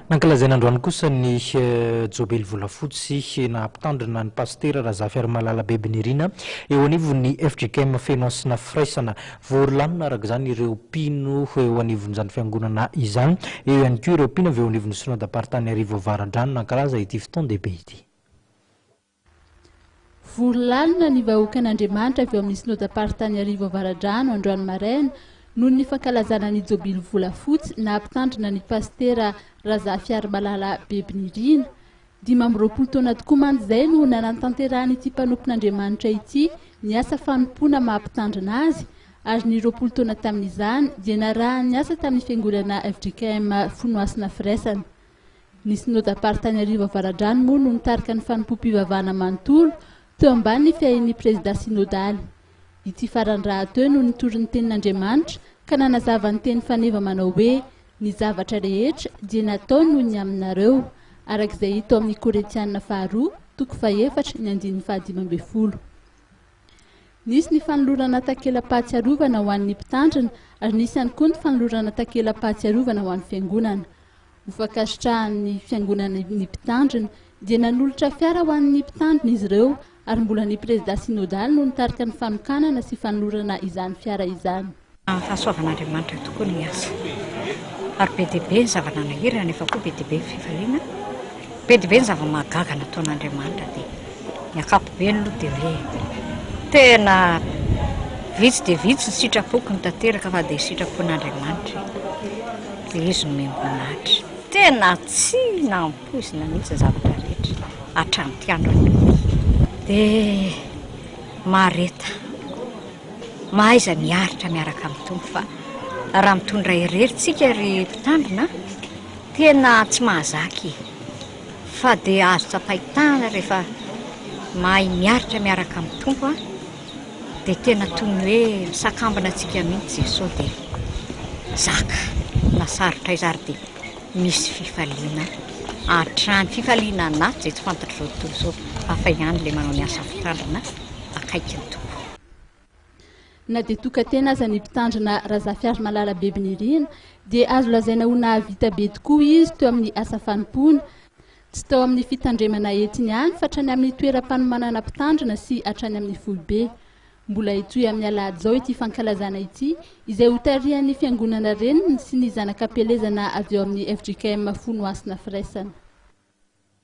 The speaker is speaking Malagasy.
Nankalazaina androany kosa ny Jobely Volafotsy nahampitandrina ny pasteur Razafy Malala Bebenirina eo anivon'ny FJKM Fenoasina Firaisana voarolanina araka izany ireo mpino eo anivon'izany fiangonana izany eo ihany koa ireo mpino avy eo anivon'ny Synodam-paritany Arivo Avaradrano nankalaza ity fotoan-dehibe ity. Voarolanina ny vahoakan'Andriamanitra avy eo amin'ny Synodam-paritany Arivo Avaradrano androany maraina noho ny fankalazana ny Jobely Volafotsy nahampitandrina ny pasteur Razafy Malala Bebenirina. 15 taona tokoa mantsy izay no nanantanterahany ity mpanompon'Andriamanitra ity ny asa fanompoana mahampitandrina azy ary ny 20 taona tamin'izany dia narahany asa tamin'ny fiangonana FJKM Fenoasina Firaisana. Ny Synodam-paritany Arivo Avaradrano moa no nitarika ny fanompom-pivavahana manontolo teo ambany ny fiahin'ny président synodaly. Ity farandraha teo no nitory ny tenin'Andriamanitra ka nanazava ny teny faneva manao hoe ny zavatra rehetra dia natao noho ny aminareo arak'izay hita amin'ny Koretianina 2:4-15. Nisy ny fanolorana takela-pahatsiarovana ho an'ny mpitandrina ary nisy ihany koa ny fanolorana takela-pahatsiarovana ho an'ny fiangonana. Ho fankasitrahan'ny fiangonana ny mpitandrina dia nanolotra fiara ho an'ny mpitandrina izy ireo ary mbola ny président synodaly no nitarika ny fanokanana sy fanolorana izany fiara izany. Fahasoavan'Andriamanitra tokoa ny asa ary be dia be ny zava-nanahirana nefa koa be dia be ny fifaliana, be dia be ny zava-mahagaga nataon'Andriamanitra dia ny ankapobeny aloha dia hoe tena vitsy dia vitsy ny sitrapoko ny tanteraka fa dia sitrapon'Andriamanitra dia izy no miambonahitra tena tsy nampoizina mihitsy zavatra rehetra hatramin'ity andro dia mareta mahaiza miaritra miaraka amin'ny tompo fa raha mitondra hererintsika ry mpitandrina tena tsy mahazaky fa dia azo tsapaitana rehefa mahay miaritra miaraka amin'ny tompo dia tena toy ny hoe misakambana antsika mihitsy Jesosy dia zaka nasarotra izary dia misy fifaliana hatrany fifaliana anaty izay tsy fantatra izao tontolo izao hafa ihany ilay manao ny asa mpitandrina akaiky ny tompo. Na dia toka tena aza ny mpitandrina Razafy Malala Bebenirina dia azo lazaina ho nahavita be tokoa izy teo amin'ny asa fanompoana, tsy teo amin'ny fitandremana entiny ihany fa hatrany amin'ny toeram-panomanana mpitandrina sy hatrany amin'ny foibe. Mbola hitohy amin'ny alahady izao ity fankalazana ity izay ho tarihan'ny fiangonana reniny sy ny zanakam-pelezana avy eo amin'ny FJKM Fenoasina Firaisana.